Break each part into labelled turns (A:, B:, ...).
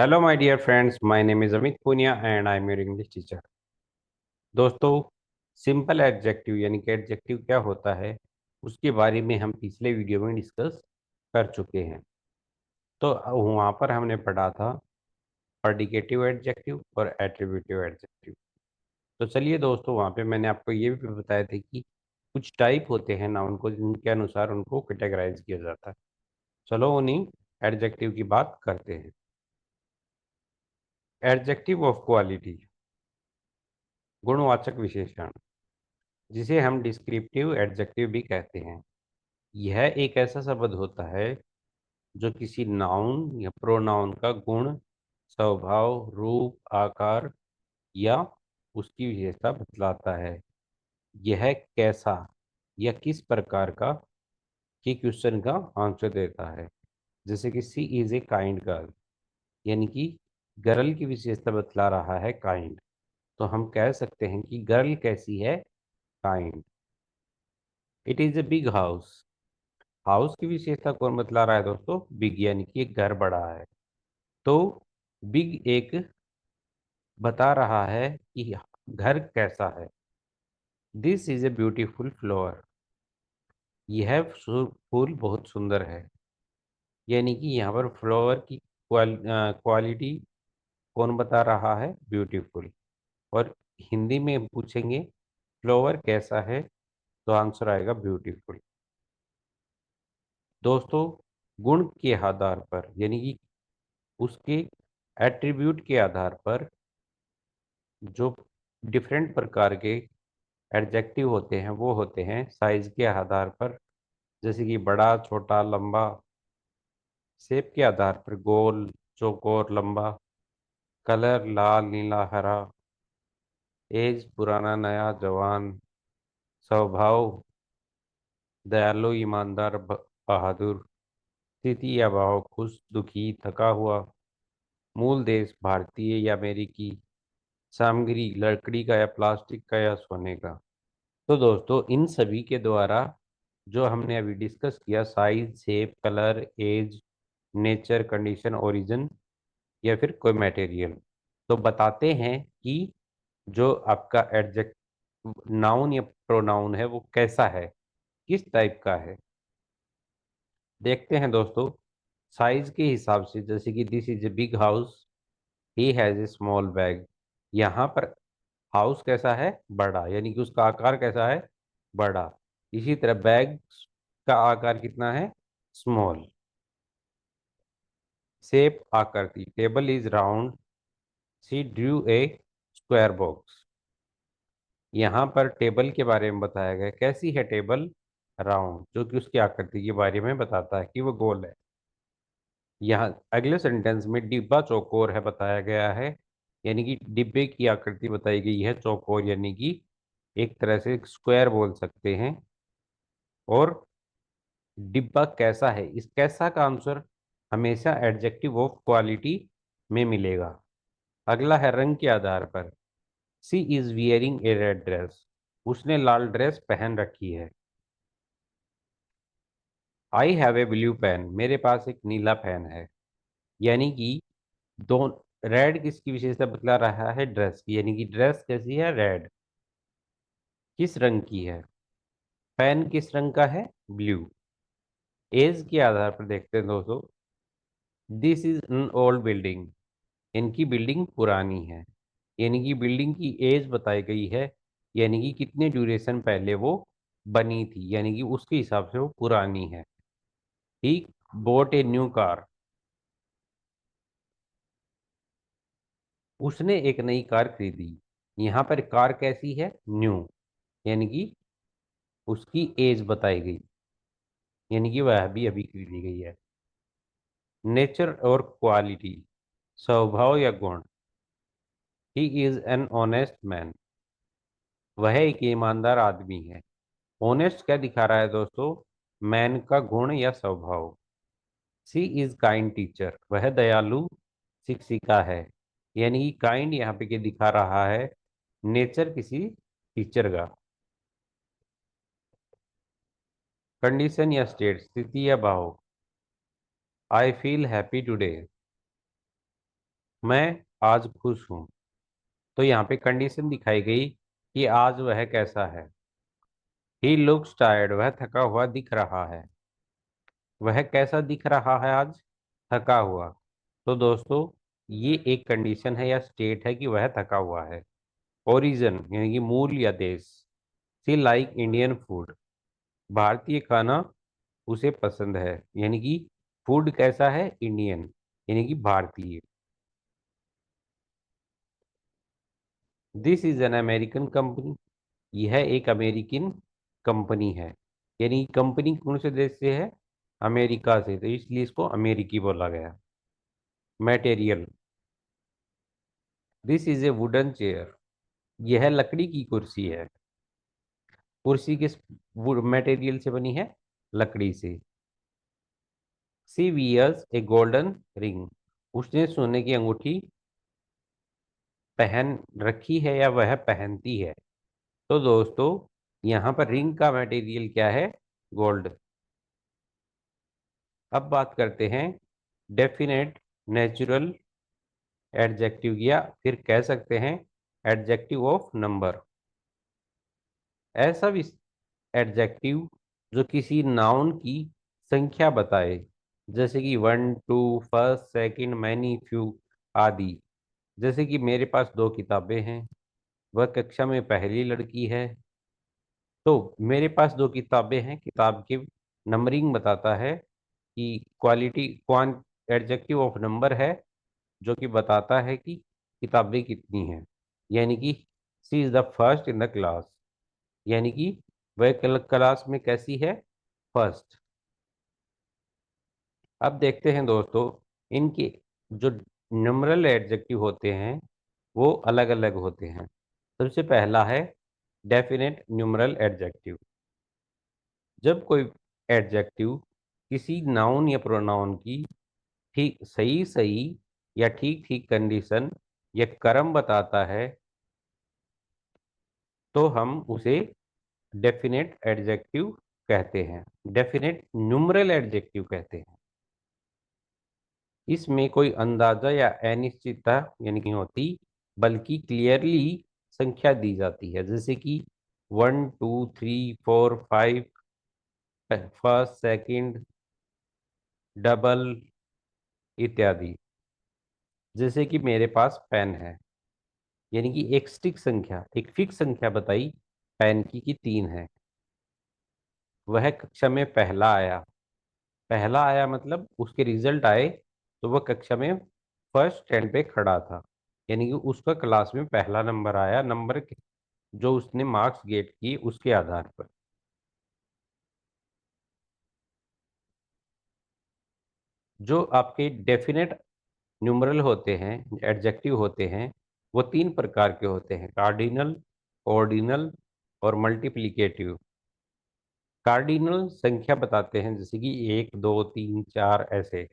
A: Hello, my dear friends. My name is Amit Punia and I am your English teacher. दोस्तों, simple adjective यानी कि adjective क्या होता है उसके बारे में हम पिछले वीडियो में डिस्कस कर चुके हैं। तो वहाँ पर हमने पढ़ा था प्रेडिकेटिव एडजेक्टिव और एट्रीब्यूटिव एडजेक्टिव। तो चलिए दोस्तों, वहाँ पे मैंने आपको ये भी बताया था कि कुछ टाइप होते हैं नाउन को जिनके अनुसार उनको कैटेगराइज किया जाता है। चलो उन्हीं एडजेक्टिव की बात करते हैं। एडजेक्टिव ऑफ क्वालिटी, गुणवाचक विशेषण, जिसे हम डिस्क्रिप्टिव एडजेक्टिव भी कहते हैं। यह एक ऐसा शब्द होता है जो किसी नाउन या प्रोनाउन का गुण, स्वभाव, रूप, आकार या उसकी विशेषता बतलाता है। यह कैसा या किस प्रकार का की क्वेश्चन का आंसर देता है। जैसे कि she is a kind girl, यानी कि गर्ल की विशेषता बतला रहा है काइंड। तो हम कह सकते हैं कि गर्ल कैसी है, kind. It is a big house, house की विशेषता कौन बतला रहा है दोस्तों, बिग, यानी कि एक घर बड़ा है। तो बिग एक बता रहा है कि घर कैसा है। This is a beautiful flower, यह फूल बहुत सुंदर है। यानी कि यहाँ पर फ्लावर की क्वालिटी कौन बता रहा है, ब्यूटीफुल। और हिंदी में पूछेंगे फ्लावर कैसा है, तो आंसर आएगा ब्यूटीफुल। दोस्तों, गुण के आधार पर यानी कि उसके एट्रीब्यूट के आधार पर जो डिफरेंट प्रकार के एडजेक्टिव होते हैं वो होते हैं साइज के आधार पर, जैसे कि बड़ा, छोटा, लंबा। शेप के आधार पर गोल, चौकोर, लंबा। कलर लाल, नीला, हरा। एज पुराना, नया, जवान। स्वभाव दयालु, ईमानदार, बहादुर। स्थिति या भाव खुश, दुखी, थका हुआ। मूल देश भारतीय या अमेरिकी। सामग्री लकड़ी का या प्लास्टिक का या सोने का। तो दोस्तों, इन सभी के द्वारा जो हमने अभी डिस्कस किया, size, shape, colour, age, nature, condition, origin या फिर कोई मटेरियल, तो बताते हैं कि जो आपका एडजेक्ट नाउन या प्रोनाउन है वो कैसा है, किस टाइप का है। देखते हैं दोस्तों, साइज के हिसाब से, जैसे कि this is a big house, he has a small bag. यहाँ पर हाउस कैसा है, बड़ा, यानी कि उसका आकार कैसा है, बड़ा। इसी तरह बैग का आकार कितना है, स्मॉल। शेप आकृति, table is round, she Drew A square box. यहाँ पर टेबल के बारे में बताया गया, कैसी है टेबल, राउंड, जो कि उसकी आकृति के बारे में बताता है कि वो गोल है। यहाँ अगले सेंटेंस में डिब्बा चौकोर है बताया गया है, यानी कि डिब्बे की आकृति बताई गई है चौकोर, यानी कि एक तरह से स्क्वायर बोल सकते हैं। और डिब्बा कैसा है, इस कैसा का आंसर हमेशा एडजेक्टिव ऑफ क्वालिटी में मिलेगा। अगला है रंग के आधार पर, she is wearing a red dress, उसने लाल ड्रेस पहन रखी है। I have a blue pen, मेरे पास एक नीला पेन है। यानी कि दो, रेड किसकी विशेषता बतला रहा है, ड्रेस की, यानी कि ड्रेस कैसी है, रेड। किस रंग की है, पेन किस रंग का है, ब्लू। एज के आधार पर देखते हैं दोस्तों, this is an old building, इनकी बिल्डिंग पुरानी है। यानी कि बिल्डिंग की एज बताई गई है, यानी कि कितने ड्यूरेशन पहले वो बनी थी, यानी कि उसके हिसाब से वो पुरानी है। ही बोट ए न्यू कार, उसने एक नई कार खरीदी। यहाँ पर कार कैसी है, न्यू, यानी कि उसकी एज बताई गई, यानी कि वह भी अभी खरीदी गई है। नेचर और क्वालिटी, स्वभाव या गुण, he is an honest man, वह एक ईमानदार आदमी है। ऑनेस्ट क्या दिखा रहा है दोस्तों, मैन का गुण या स्वभाव। सी इज काइंड टीचर, वह दयालु शिक्षिका है। यानी कि काइंड यहाँ पे क्या दिखा रहा है, नेचर किसी टीचर का। कंडीशन या स्टेट, स्थिति या भाव, आई फील हैप्पी टुडे, मैं आज खुश हूँ। तो यहाँ पे कंडीशन दिखाई गई कि आज वह कैसा है। ही लुक्स टायर्ड, वह थका हुआ दिख रहा है। वह कैसा दिख रहा है आज? थका हुआ। तो दोस्तों, ये एक कंडीशन है या स्टेट है कि वह थका हुआ है। ओरिजिन यानी कि मूल या देश। सी लाइक इंडियन फूड, भारतीय खाना उसे पसंद है। यानी कि फूड कैसा है? इंडियन, यानी कि भारतीय। This is an American company, यह एक अमेरिकन कंपनी है। यानी कंपनी कौन से देश से है? अमेरिका से, तो इसलिए इसको अमेरिकी बोला गया। Material, this is a wooden chair, यह लकड़ी की कुर्सी है। कुर्सी किस मटेरियल से बनी है? लकड़ी से। सी वियर्स ए गोल्डन रिंग, उसने सोने की अंगूठी पहन रखी है या वह पहनती है। तो दोस्तों, यहाँ पर रिंग का मटेरियल क्या है? गोल्ड। अब बात करते हैं डेफिनेट नेचुरल एडजेक्टिव, या फिर कह सकते हैं एडजेक्टिव ऑफ नंबर। ऐसा एडजेक्टिव जो किसी नाउन की संख्या बताए, जैसे कि one two, first second, many, few आदि। जैसे कि मेरे पास दो किताबें हैं, वह कक्षा में पहली लड़की है। तो मेरे पास दो किताबें हैं, किताब की नंबरिंग बताता है कि क्वालिटी क्वान एडजेक्टिव ऑफ नंबर है, जो कि बताता है कि किताबें कितनी हैं। यानी कि she is the first in the class, यानी कि वह क्लास में कैसी है? फर्स्ट। अब देखते हैं दोस्तों, इनके जो न्यूमरल एडजेक्टिव होते हैं वो अलग अलग होते हैं। सबसे पहला है डेफिनेट न्यूमरल एडजेक्टिव। जब कोई एडजेक्टिव किसी नाउन या प्रोनाउन की ठीक सही सही या ठीक ठीक कंडीशन या क्रम बताता है, तो हम उसे डेफिनेट एडजेक्टिव कहते हैं, डेफिनेट न्यूमरल एडजेक्टिव कहते हैं। इसमें कोई अंदाजा या अनिश्चितता यानी कि होती, बल्कि क्लियरली संख्या दी जाती है, जैसे कि 1 2 3 4 5, फर्स्ट सेकंड, डबल इत्यादि। जैसे कि मेरे पास पेन है, यानी कि एक स्टिक संख्या, एक फिक्स संख्या बताई पेन की कि 3 है। वह कक्षा में पहला आया। पहला आया मतलब उसके रिजल्ट आए तो वह कक्षा में फर्स्ट स्टैंड पे खड़ा था, यानी कि उसका क्लास में पहला नंबर आया, नंबर जो उसने मार्क्स गेट किए उसके आधार पर। जो आपके डेफिनेट न्यूमरल होते हैं, एडजेक्टिव होते हैं, वो 3 प्रकार के होते हैं, कार्डिनल, ऑर्डिनल और मल्टीप्लिकेटिव। कार्डिनल संख्या बताते हैं, जैसे कि 1 2 3 4 ऐसे।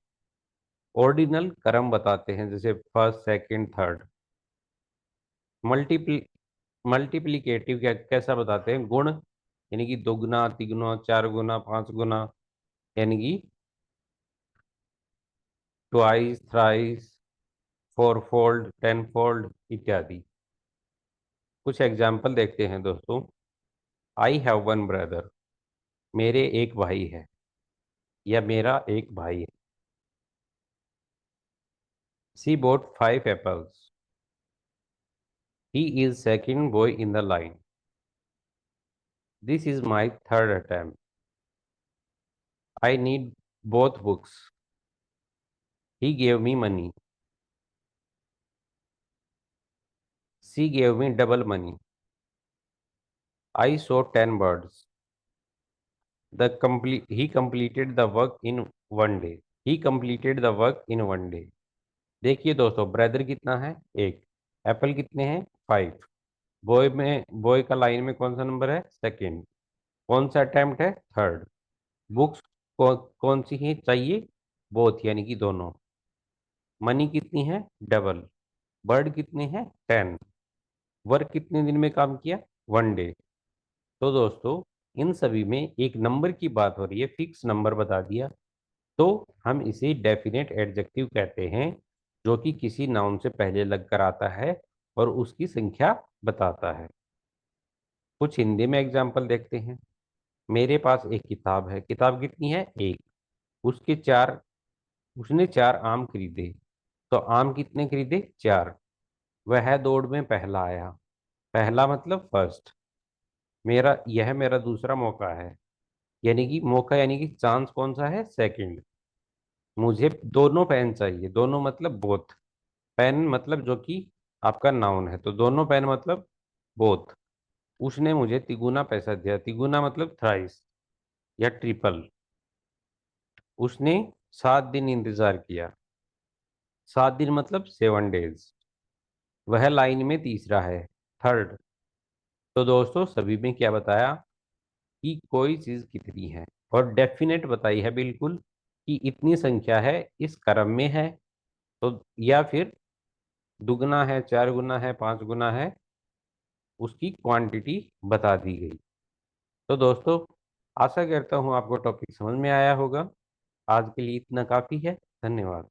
A: ऑर्डिनल क्रम बताते हैं, जैसे first second third. Multiply multiplicative क्या कैसा बताते हैं? गुण, यानी कि दोगुना, तिगुना, 4 गुना, 5 गुना, यानी कि ट्वाइस, थ्राइस, फोरफोल्ड, टेनफोल्ड इत्यादि। कुछ एग्जाम्पल देखते हैं दोस्तों। आई हैव वन ब्रदर, मेरे एक भाई है या मेरा एक भाई है। She bought 5 apples, he is second boy in the line. This is my third attempt. I need both books, he gave me money. She gave me double money. I saw 10 birds, he completed the work in 1 day। He completed the work in 1 day। देखिए दोस्तों, brother कितना है? एक। Apple कितने हैं? 5। Boy का line में कौन सा नंबर है? सेकंड। कौन सा अटेम्प्ट है? थर्ड। बुक्स कौन सी ही चाहिए? बोथ, यानी कि दोनों। मनी कितनी है? डबल। बर्ड कितने हैं? 10। वर्क कितने दिन में काम किया? 1 डे। तो दोस्तों, इन सभी में एक नंबर की बात हो रही है, फिक्स नंबर बता दिया, तो हम इसे डेफिनेट एडजेक्टिव कहते हैं, जो कि किसी नाउन से पहले लगकर आता है और उसकी संख्या बताता है। कुछ हिंदी में एग्जाम्पल देखते हैं। मेरे पास एक किताब है। किताब कितनी है? एक। उसके चार उसने 4 आम खरीदे। तो आम कितने खरीदे? 4। वह दौड़ में पहला आया। पहला मतलब फर्स्ट। यह मेरा दूसरा मौका है। यानी कि मौका यानी कि चांस कौन सा है? सेकंड। मुझे दोनों पेन चाहिए। दोनों मतलब बोथ। पेन मतलब जो कि आपका नाउन है, तो दोनों पेन मतलब बोथ। उसने मुझे तिगुना पैसा दिया। तिगुना मतलब थ्राइस या ट्रिपल। उसने 7 दिन इंतजार किया। 7 दिन मतलब 7 डेज। वह लाइन में तीसरा है, थर्ड। तो दोस्तों सभी में क्या बताया कि कोई चीज कितनी है, और डेफिनेट बताई है बिल्कुल कि इतनी संख्या है, इस क्रम में है। तो या फिर दुगना है, 4 गुना है, 5 गुना है, उसकी क्वांटिटी बता दी गई। तो दोस्तों आशा करता हूँ आपको टॉपिक समझ में आया होगा। आज के लिए इतना काफी है। धन्यवाद।